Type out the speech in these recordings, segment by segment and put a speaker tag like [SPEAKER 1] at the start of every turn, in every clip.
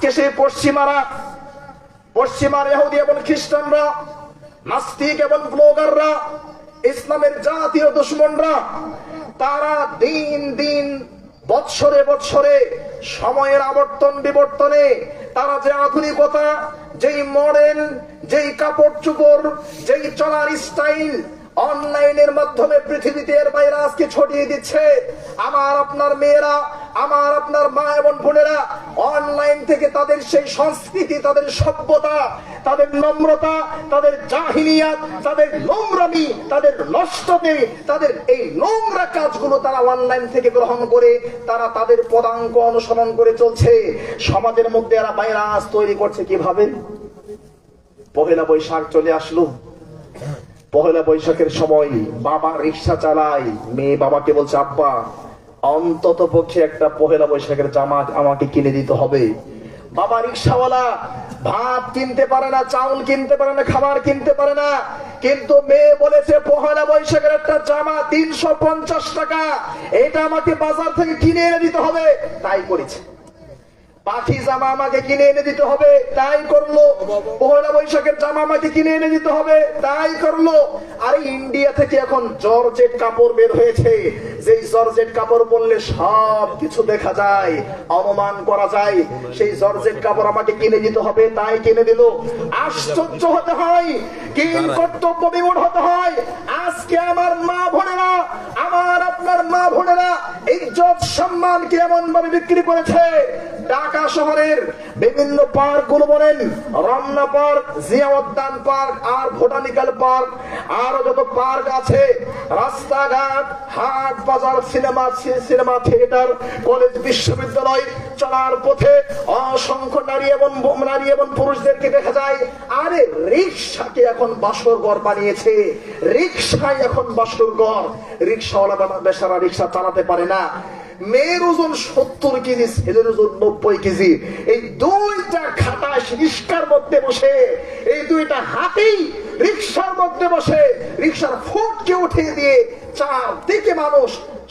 [SPEAKER 1] আজকে সেই পশ্চিমার ইহুদি এবং খ্রিস্টানরা, নাস্তিক এবং ব্লগাররা, ইসলামের জাতীয় দুশমনরা, তারা দিন দিন বৎসরে বৎসরে সময়ের আবর্তন বিবর্তনে তারা যে আধুনিকতা, যেই মডেল, যেই কাপড় চোপড়, যেই চলার স্টাইল অনলাইনের মাধ্যমে পৃথিবীতে এর বাইরে আজকে ছড়িয়ে দিচ্ছে, আমার আপনার মেয়েরা, আমার আপনার মা এবং বোনেরা অনলাইন থেকে তাদের সেই সংস্কৃতি, তাদের সভ্যতা, তাদের নম্রতা, তাদের জাহিলিয়াত, তাদের নোংরামি, তাদের নষ্টতে, তাদের এই নোংরা কাজগুলো তারা অনলাইন থেকে গ্রহণ করে তারা তাদের পদাঙ্ক অনুসরণ করে চলছে। সমাজের মধ্যে এরা ভাইরাস তৈরি করছে কিভাবে? পহেলা বৈশাখ চলে আসলো। পহেলা বৈশাখের সময় বাবা রিক্সা চালায়, মেয়ে বাবাকে বলছে, আব্বা অন্তত পক্ষে একটা পহেলা বৈশাখের জামা আমাকে কিনে দিতে হবে। বাবা রিক্সাওয়ালা ভাত কিনতে পারে না, চাউল কিনতে পারে না, খাবার কিনতে পারে না, কিন্তু মেয়ে বলেছে পহেলা বৈশাখের একটা জামা 350 টাকা, এটা আমাকে বাজার থেকে কিনে এনে দিতে হবে। তাই করেছে। পাখি জামা আমাকে কিনে এনে দিতে হবে, তাই করলো। পহেলা বৈশাখের জামা আমাকে কিনে এনে দিতে হবে, তাই করলো। আরে ইন্ডিয়া থেকে এখন জর্জেট কাপড় বের হয়েছে, যেই জর্জেট কাপড় পরলে সব কিছু দেখা যায়, অনুমান করা যায়, সেই জর্জেট কাপড় আমাকে কিনে দিতে হবে, তাই কিনে দিল। আশ্চর্য হতে হয়, কিন কর্তব্য বিমূঢ় হতে হয়। আজকে আমার মা বোনেরা, আমার আপনার মা বোনেরা ইজ্জত সম্মানকে এমন ভাবে বিক্রি করেছে। ঢাকা শহরের বিভিন্ন পার্ক গুলো বলেন, রমনা পার্ক, জিয়া উদ্যান পার্ক, আর বোটানিক্যাল পার্ক, আরো যত পার্ক আছে, রাস্তাঘাট, হাট বাজার, সিনেমা থিয়েটার, কলেজ, বিশ্ববিদ্যালয় চলার পথে অসংখ্য নারী এবং পুরুষদেরকে দেখা যায়। আরে রিক্সাকে এখন বাসর ঘর বানিয়েছে, রিক্সায় এখন বাসর ঘর। রিক্সাওয়ালা বেচারা রিক্সা চালাতে পারে না। মেয়ের ওজন 70 কেজি, ছেলের ওজন 90 কেজি। এই দুইটা খাটাস রিক্সার মধ্যে বসে, এই দুইটা হাতি রিক্সার মধ্যে বসে রিক্সার ফুটকে উঠিয়ে দিয়ে চারদিকে মানুষ,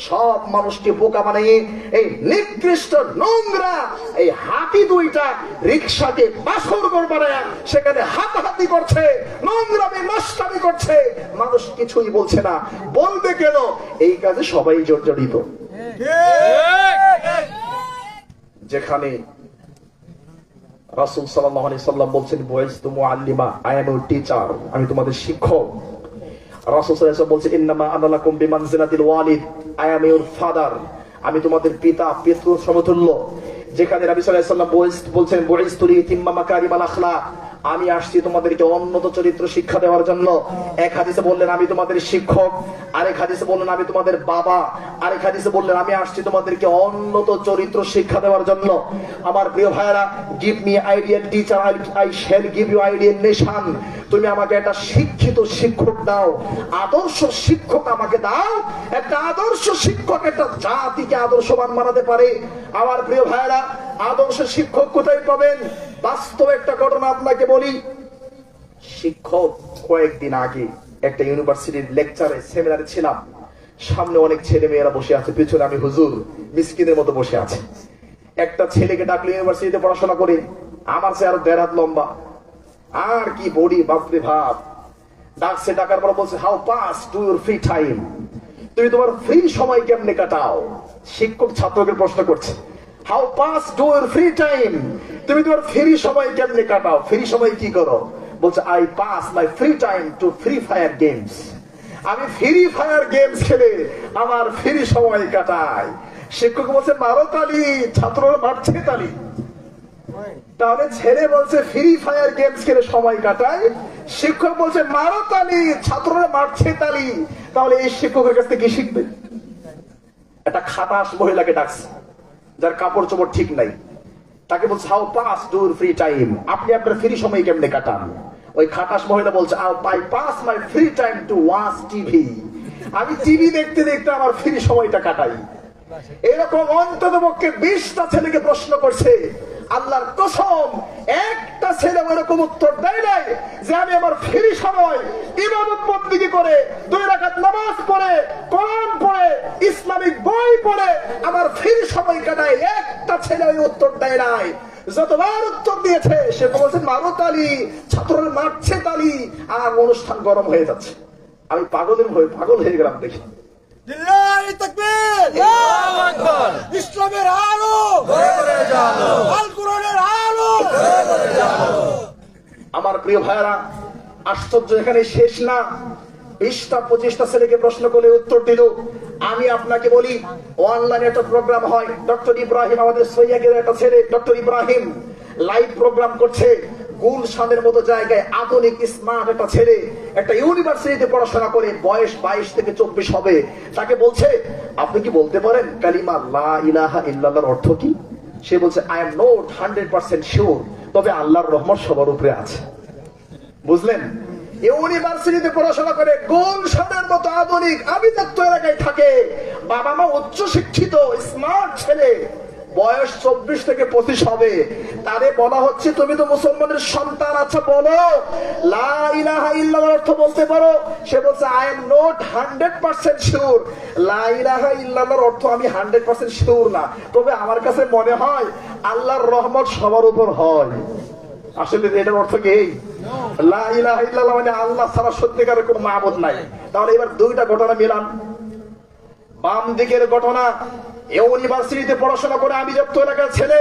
[SPEAKER 1] সব মানুষকে বোকা বানিয়ে এই নিকৃষ্ট নোংরা এই হাতি দুইটা রিক্সাকে বাসরঘর বানায় সেখানে হাতাহাতি করছে, নোংরামি নষ্টামি করছে। মানুষ কিছুই বলছে না, বলবে কেন? এই কাজে সবাই জর্জরিত। যেখানে রাসূল সাল্লাল্লাহু আলাইহি সাল্লাম বলছেন, বুইসতু মুআল্লিমা, আই এম ইউর টিচার, আমি তোমাদের শিক্ষক। রাসূল সাল্লাল্লাহু আলাইহি ওয়াসাল্লাম বলছেন, ইন্নামা আনা লাকুম বিমানজিলাতিল ওয়ালিদ, আই এম ইউর ফাদার, আমি তোমাদের পিতা, পিতৃ সমতুল্য। যেখানে নবী সাল্লাল্লাহু আলাইহি ওয়াসাল্লাম বলছেন, বুইসতু লিউতিম্মা মাকারিমাল আখলাক, আমি আসছি তোমাদেরকে উন্নত চরিত্র শিক্ষা দেওয়ার জন্য। এক হাদিসে বললেন আমি তোমাদের শিক্ষক, আরেক হাদিসে বললেন আমি তোমাদের বাবা, আরেক হাদিসে বললেন আমি আসছি তোমাদেরকে উন্নত চরিত্র শিক্ষা দেওয়ার জন্য। আমার প্রিয় ভাইরা, give me ideal teacher, I shall give you ideal nation. তুমি আমাকে একটা শিক্ষিত শিক্ষক দাও, আদর্শ শিক্ষক আমাকে দাও। একটা আদর্শ শিক্ষক একটা জাতিকে আদর্শবান বানাতে পারে। আমার প্রিয় ভাইরা, আদর্শ শিক্ষক কোথায় পাবেন? বাস্তব একটা ঘটনা আপনাকে বলি। শিক্ষক কয়েকদিন আগে একটা ইউনিভার্সিটির লেকচারে, সেমিনারে ছিলাম। সামনে অনেক ছেলে মেয়েরা বসে আছে, পিছনে আমি হুজুর মিসকিনের মতো বসে আছে। একটা ছেলেকে ডাকলো ইউনিভার্সিটিতে পড়াশোনা করে, আমার চেয়ে আরো 1.5 হাত লম্বা, আর কি বডি, বাপরে ভাব। ডাকছে, ডাকার পর বলছে, how pass to your free time, তুমি তোমার ফ্রি সময় কেমনে কাটাও? শিক্ষক ছাত্রকে প্রশ্ন করছে, how pass to your free time, তুমি তোমার ফ্রি সময় কেমনে কাটাও? ফ্রি সময় কি করো? বলছে, I pass my free time to free fire games, আমি ফ্রি ফায়ার গেমস খেলে আমার ফ্রি সময় কাটাই। শিক্ষক বলছে, মারো তালি, ছাত্ররা মারছে তালি। তাহলে ছেলে বলছে ফ্রি ফায়ার গেমস খেলে সময় কাটায়, শিক্ষক বলছে মারো তালি, ছাত্ররা মারছে তালি। তাহলে এই শিক্ষকের কাছ থেকে কি শিখবে? একটা খাটাস মহিলাকে ডাকছে, যার কাপড় চোপড় ঠিক নাই, তাকে বলছে, how pass to your free time, আপনি আপনার ফ্রি সময় কেমনে কাটান? ওই খাটাস মহিলা বলছে, I pass my free time to watch TV, আমি টিভি দেখতে দেখতে আমার ফ্রি সময়টা কাটাই। এরকম অন্তত পক্ষে 20টা ছেলেকে প্রশ্ন করছে। আল্লাহর কসম, একটা ছেলে এরকম উত্তর দেয় নাই যে আমি আমার ফ্রি সময় ইবাদত বন্দেগী করে, 2 রাকাত নামাজ পড়ে, কোরআন পড়ে, ইসলামিক বই পড়ে আমার ফ্রি সময় কাটাই। একটা ছেলে ওই উত্তর দেয় নাই। যতবার উত্তর দিয়েছে সে বলছে মারো তালি, ছাত্ররা মারছে তালি, আর অনুষ্ঠান গরম হয়ে যাচ্ছে। আমি পাগল হয়ে গেলাম দেখি।
[SPEAKER 2] লিল্লাহি তাকবীর, আল্লাহু আকবার। ইসলামের আলো ঘরে ঘরে জ্বালো, আল কোরআনের আলো ঘরে ঘরে জ্বালো।
[SPEAKER 1] আমার প্রিয় ভাইরা, আশ্চর্য এখানে শেষ না। 20টা 25টা ছেলেকে প্রশ্ন করে উত্তর দিল। আমি আপনাকে বলি, অনলাইনে একটা প্রোগ্রাম হয়, ডক্টর ইব্রাহিম, আমাদের সৈয়াগের একটা ছেলে ডক্টর ইব্রাহিম লাইভ প্রোগ্রাম করছে গুলশানের মতো জায়গায়। আধুনিক স্মার্ট একটা ছেলে, একটা ইউনিভার্সিটিতে পড়াশোনা করে, বয়স 22 থেকে 24 হবে। তাকে বলছে, আপনি কি বলতে পারেন কালিমা লা ইলাহা ইল্লাল্লাহর অর্থ কি? সে বলছে, আই এম নট 100% শিওর, তবে আল্লাহর রহমত সবার উপরে আছে। বুঝলেন? ইউনিভার্সিটিতে পড়াশোনা করে, গুলশানের মতো আধুনিক আভিজাত্য এলাকায় থাকে, বাবা মা উচ্চ শিক্ষিত স্মার্ট ছেলে, বয়স 24 থেকে 25 হবে। তারে বলা হচ্ছে, তুমি তো মুসলমানের সন্তান, আচ্ছা বলো লা ইলাহা ইল্লাল্লাহর অর্থ বলতে পারো? সে বলছে, আই এম নট 100% শিওর। লা ইলাহা ইল্লাল্লাহর অর্থ আমি 100% শিওর না, তবে আমার কাছে মনে হয় আল্লাহর রহমত সবার উপর হয়। আসলে এটার অর্থ কি? লা ইলাহা ইল্লাল্লাহ মানে আল্লাহ ছাড়া সত্যিকারের কোনো মাবুদ নাই। তাহলে এবার দুইটা ঘটনা মিলান। বাম দিকের ঘটনা, ইউনিভার্সিটিতে পড়াশোনা করে আভিজাত্য এলাকার ছেলে,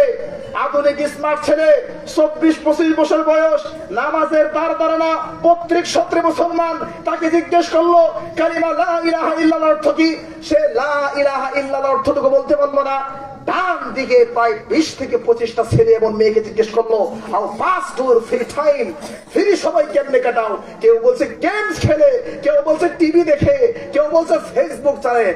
[SPEAKER 1] আধুনিক স্মার্ট ছেলে, 24-25 বছর বয়স, নামাজের দ্বারা না, পত্রিক সত্রে মুসলমান। তাকে জিজ্ঞেস করলো কালিমা লা ইলাহা ইল্লাল্লাহর অর্থ কি? সে লা ইলাহা ইল্লাল্লাহর অর্থটুকু বলতে পারলো না। ডান দিকে প্রায় 20 থেকে 25টা ছেলে এবং মেয়েকে জিজ্ঞেস করলো, how pass your free time, free সময় কেমনে কাটাও? কেউ বলছে গেমস খেলে, কেউ বলছে টিভি দেখে, কেউ বলছে ফেসবুক চালায়।